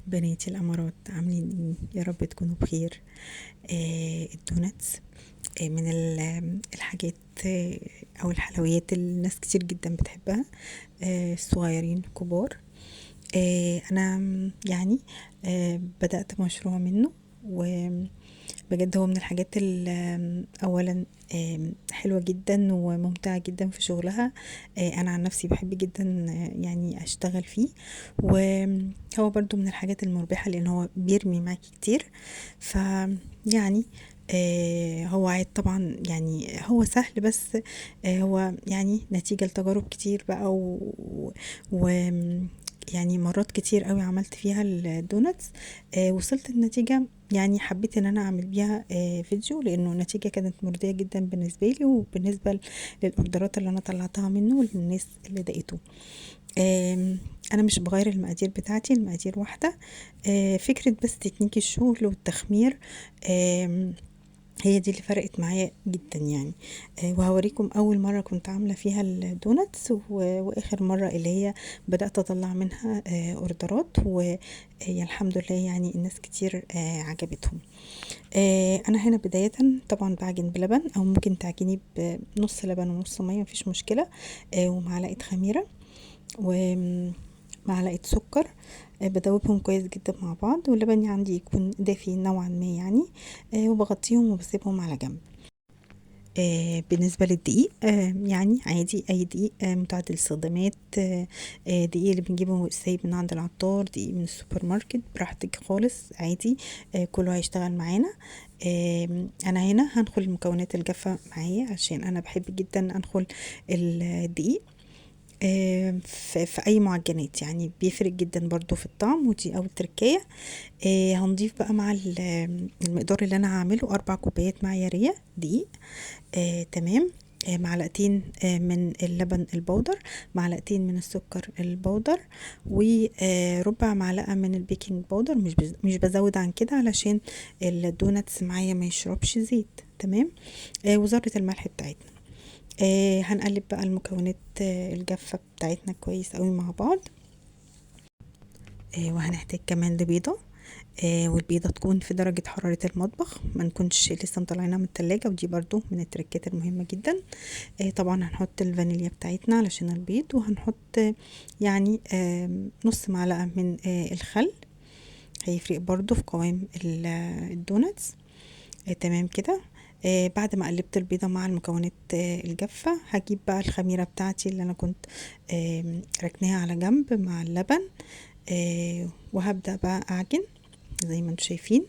بناتي الأمارات عاملين ايه؟ يا رب تكونوا بخير. الدوناتس من الحاجات، أو الحلويات اللي الناس كتير جدا بتحبها، الصغيرين كبار. أنا يعني بدأت مشروع منه، وبجد هو من الحاجات أولا حلوة جدا وممتعة جدا في شغلها. أنا عن نفسي بحب جدا يعني أشتغل فيه، وهو برضو من الحاجات المربحة لأن هو بيرمي معاكي كتير. ف يعني هو عاد طبعا، يعني هو سهل، بس هو يعني نتيجة لتجارب كتير بقى و... يعني مرات كتير قوي عملت فيها الدوناتس. وصلت النتيجة، يعني حبيت ان انا اعمل بيها فيديو، لانه النتيجة كانت مرضية جدا بالنسبة لي وبالنسبة للاوردرات اللي انا طلعتها منه وللناس اللي دقيته. انا مش بغير المقادير بتاعتي، المقادير واحدة. فكرة بس تكنيك الشغل والتخمير، هي دي اللي فرقت معايا جدا يعني. وهوريكم اول مره كنت عامله فيها الدوناتس، واخر مره اللي هي بدات اطلع منها اوردرات، وهي الحمد لله يعني الناس كتير عجبتهم. انا هنا بدايه طبعا بعجن بلبن، او ممكن تعجني بنص لبن ونص ميه، مفيش مشكله. ومعلقه خميره ومعلقه سكر. بدوبهم كويس جدا مع بعض، واللبن عندي يكون دافي نوعا ما يعني. وبغطيهم وبسيبهم على جنب. بالنسبة للدقيق، يعني عادي أي دقيق متعدد الاستخدامات. دقيق اللي بنجيبه سايب من عند العطار، دقيق من السوبر ماركت، براحتك خالص عادي. كله هيشتغل معانا. أنا هنا هنخل المكونات الجافة معايا عشان أنا بحب جدا أنخل الدقيق في اي معجنات، يعني بيفرق جدا برضو في الطعم، ودي اول تركية. هنضيف بقى مع المقدار اللي انا هعمله 4 كوبايات معيارية دقيق. تمام. معلقتين من اللبن البودر، معلقتين من السكر البودر، وربع معلقة من البيكنج باودر. مش بزود عن كده علشان الدوناتس معايا ما يشربش زيت. تمام. وذرة الملح بتاعتنا. هنقلب بقى المكونات الجافة بتاعتنا كويس قوي مع بعض. وهنحتاج كمان لبيضة. والبيضة تكون في درجة حرارة المطبخ، ما نكونش لسه مطلعينها من التلاجة، ودي برضو من التركات المهمة جدا. طبعا هنحط الفانيليا بتاعتنا علشان البيض، وهنحط يعني نص معلقة من الخل، هيفرق برضو في قوام الدوناتس. تمام كده. بعد ما قلبت البيضة مع المكونات الجافة، هجيب بقى الخميرة بتاعتي اللي انا كنت ركناها على جنب مع اللبن. وهبدأ بقى اعجن زي ما انتم شايفين.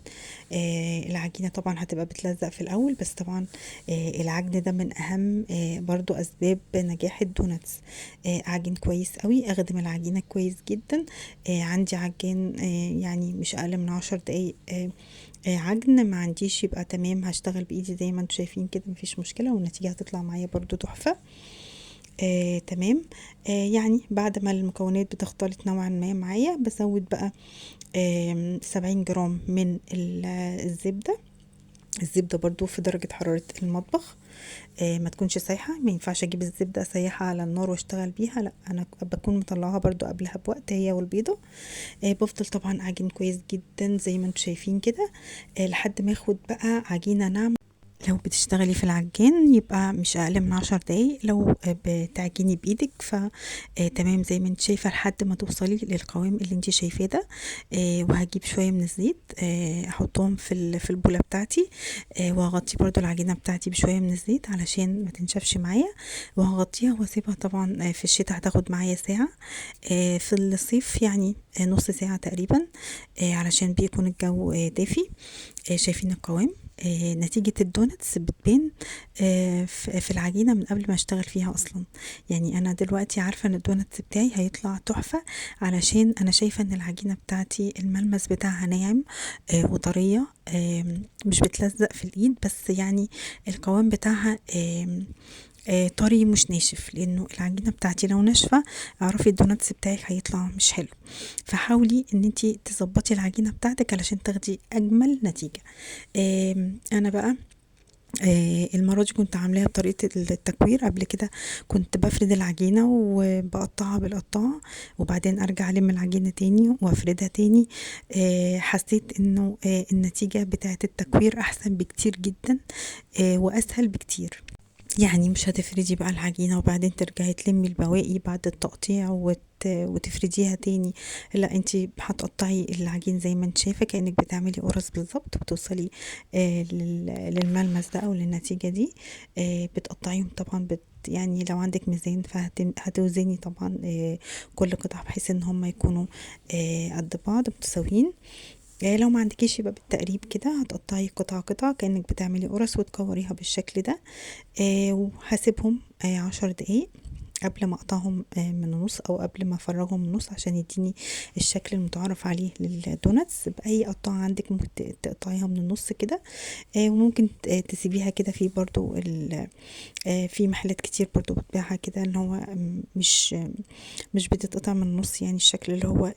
العجينة طبعا هتبقى بتلزق في الاول، بس طبعا العجن ده من اهم برضو اسباب نجاح الدوناتس. اعجن كويس قوي، اخدم العجينة كويس جدا. عندي عجان يعني مش اقل من 10 دقايق عجن، ما عنديش يبقى تمام، هشتغل بايدي زي ما انتم شايفين كده، مفيش مشكلة، والنتيجة هتطلع معايا برضو تحفة. تمام. يعني بعد ما المكونات بتختلط نوعا ما معايا، بزود بقى 70 جرام من الزبدة. الزبدة برضو في درجة حرارة المطبخ، ما تكونش سايحة. ما ينفعش اجيب الزبدة اسيحها على النار واشتغل بيها، لا، انا بكون مطلعها برضو قبلها بوقت، هي والبيضة. بفضل طبعا اعجن كويس جدا زي ما انتم شايفين كده، لحد ما اخد بقى عجينة ناعمة. لو بتشتغلي في العجان يبقى مش اقل من 10 دقايق، لو بتعجني بايدك ف تمام زي ما انت شايفه، لحد ما توصلي للقوام اللي انت شايفاه ده. وهجيب شويه من الزيت، احطهم في البوله بتاعتي. وهغطي برضو العجينه بتاعتي بشويه من الزيت علشان ما تنشفش معايا، وهغطيها واسيبها طبعا. في الشتاء هتاخد معايا ساعه، في الصيف يعني نص ساعه تقريبا، علشان بيكون الجو دافي. شايفين القوام؟ نتيجة الدونتس بتبان في العجينة من قبل ما اشتغل فيها اصلا. يعني انا دلوقتي عارفة ان الدونتس بتاعي هيطلع تحفة، علشان انا شايفة ان العجينة بتاعتي الملمس بتاعها ناعم وطرية، مش بتلزق في الايد، بس يعني القوام بتاعها طري مش ناشف، لانه العجينة بتاعتي لو ناشفة اعرفي الدونتس بتاعك هيطلع مش حلو. فحاولي ان انتي تظبطي العجينة بتاعتك علشان تاخدي اجمل نتيجة. انا بقى المرة دي كنت عاملاها بطريقة التكوير. قبل كده كنت بفرد العجينة وبقطعها بالقطاعة، وبعدين ارجع الم العجينة تاني وافردها تاني. حسيت انه النتيجة بتاعة التكوير احسن بكتير جدا واسهل بكتير. يعني مش هتفردي بقى العجينة وبعدين ترجعي تلمي البواقي بعد التقطيع وتفرديها تاني. لا، انتي هتقطعي العجين زي ما انت شايفة كأنك بتعملي قرص بالظبط، وتوصلي للملمس ده او للنتيجة دي. بتقطعيهم طبعا يعني لو عندك ميزان فهتوزني طبعا كل قطعة بحيث ان هم يكونوا قد بعض متساويين. لو ما عندكيش يبقى بالتقريب كده هتقطعي قطعة قطعة كأنك بتعملي قرص وتكوريها بالشكل ده. وهاسيبهم 10 دقايق قبل ما اقطعهم من النص او قبل ما افرغهم من النص عشان يديني الشكل المتعارف عليه للدوناتس. باي قطعة عندك ممكن تقطعيها من النص كده. وممكن تسيبيها كده في برضو في محلات كتير برضو بتبيعها كده ان هو مش بتتقطع من النص، يعني الشكل اللي هو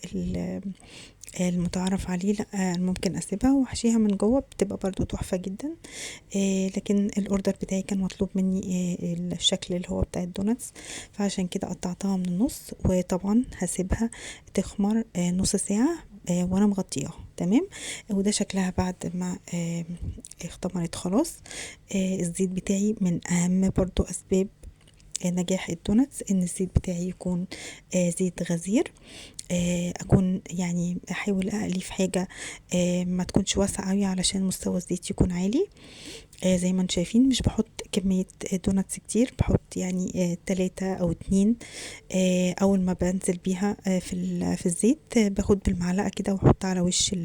المتعارف عليه. لا، ممكن اسيبها واحشيها من جوه بتبقى برضو تحفة جدا. لكن الاوردر بتاعي كان مطلوب مني الشكل اللي هو بتاع الدوناتس، فعشان كده قطعتها من النص. وطبعا هسيبها تخمر نص ساعة وانا مغطياها تمام. وده شكلها بعد ما اختمرت خلاص. الزيت بتاعي من اهم برضو اسباب نجاح الدوناتس ان الزيت بتاعي يكون زيت غزير. اكون يعني احاول اقلي في حاجة ما تكونش واسعة قوي علشان مستوى الزيت يكون عالي. زي ما انتم شايفين مش بحط كمية دوناتس كتير، بحط يعني 3 او 2. اول ما بنزل بيها في الزيت باخد بالمعلقة كده واحط على وش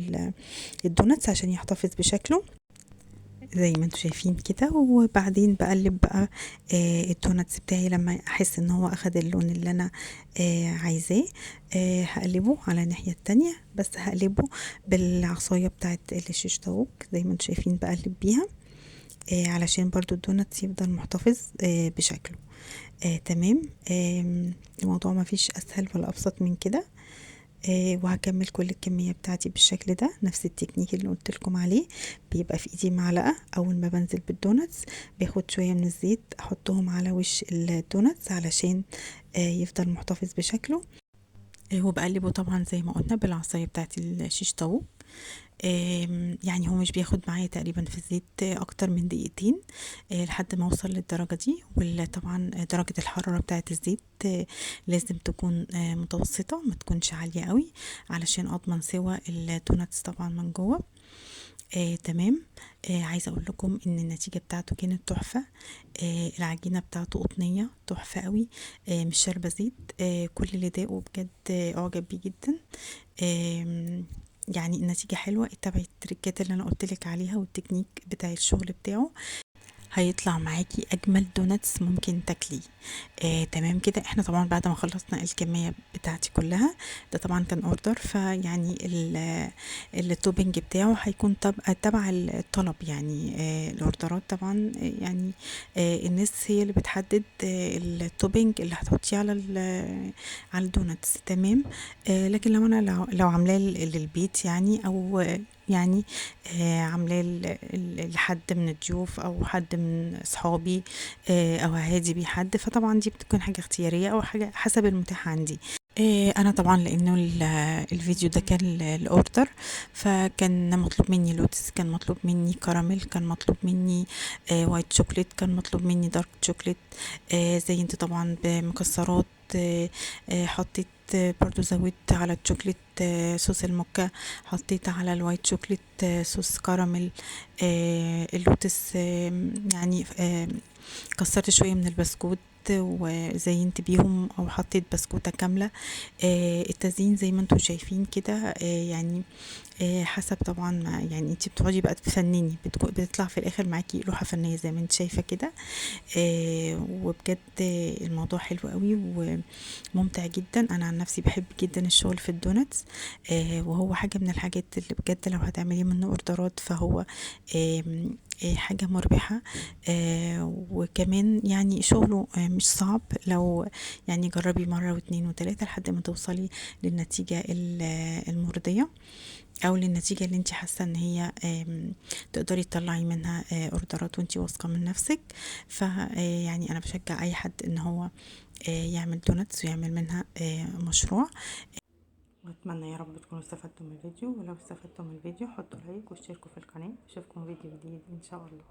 الدوناتس عشان يحتفظ بشكله زي ما انتم شايفين كده. وبعدين بقلب بقى الدوناتس بتاعي لما احس ان هو اخد اللون اللي انا عايزاه. هقلبه على الناحية التانية، بس هقلبه بالعصاية بتاعت الشيش طاووق زي ما انتم شايفين بقلب بيها علشان برضو الدوناتس يفضل محتفظ بشكله. تمام. الموضوع ما فيش اسهل ولا ابسط من كده. وهكمل كل الكمية بتاعتي بالشكل ده، نفس التكنيك اللي قلت لكم عليه. بيبقى في ايدي معلقة اول ما بنزل بالدوناتس، باخد شوية من الزيت احطهم على وش الدوناتس علشان يفضل محتفظ بشكله. وبقلبه طبعا زي ما قلنا بالعصاية بتاعت الشيش طاووق. يعني هو مش بياخد معايا تقريبا في الزيت اكتر من دقيقتين لحد ما اوصل للدرجة دي. وطبعا درجة الحرارة بتاعة الزيت لازم تكون متوسطة، ما تكونش عالية قوي علشان اضمن سوا الدوناتس طبعا من جوه. تمام. عايزة اقول لكم ان النتيجة بتاعته كانت تحفة. العجينة بتاعته قطنية تحفة قوي، مش شاربة زيت. كل اللي داقه بجد اعجب بيه جدا. يعني النتيجة حلوة. اتبعي التريكات اللي انا قلتلك عليها والتكنيك بتاع الشغل بتاعه، هيطلع معاكي اجمل دوناتس ممكن تاكليه. تمام كده. احنا طبعا بعد ما خلصنا الكميه بتاعتي كلها، ده طبعا كان اوردر، فيعني التوبنج بتاعه هيكون تبع الطلب. يعني الاوردرات طبعا يعني الناس هي اللي بتحدد التوبنج اللي هتحطيه على الدوناتس. تمام. لكن لو انا لو عاملاه للبيت يعني، او يعني عاملاه لحد من الضيوف او حد من اصحابي او هادي بيه حد، فطبعا دي بتكون حاجة اختيارية او حاجة حسب المتاح عندي. انا طبعا لانه الفيديو ده كان الاوردر، فكان مطلوب مني لوتس، كان مطلوب مني كراميل، كان مطلوب مني وايت شوكليت، كان مطلوب مني دارك شوكليت. زينت طبعا بمكسرات. حطيت برضو زودت على الشوكليت صوص الموكا، حطيت على الوايت شوكليت صوص كراميل. اللوتس يعني كسرت شوية من البسكوت وزينت بيهم او حطيت بسكوتة كاملة. التزيين زي ما انتم شايفين كده يعني حسب طبعا ما يعني انت بتقعدي بقى تفنني، بتطلع في الاخر معاكي لوحة فنية زي ما انت شايفة كده. وبجد الموضوع حلو قوي وممتع جدا. انا عن نفسي بحب جدا الشغل في الدوناتس. وهو حاجة من الحاجات اللي بجد لو هتعملي منه اوردرات فهو حاجة مربحة، وكمان يعني شغله مش صعب. لو يعني جربي مرة واتنين وتلاتة لحد ما توصلي للنتيجة المرضية، او للنتيجة اللي انت حاسة ان هي تقدري تطلعي منها اوردرات وانت واثقة من نفسك. ف يعني انا بشجع اي حد ان هو يعمل دونتس ويعمل منها مشروع. واتمنى يا رب تكونوا استفدتوا من الفيديو، ولو استفدتوا من الفيديو حطوا لايك واشتركوا في القناة. اشوفكم فيديو جديد ان شاء الله.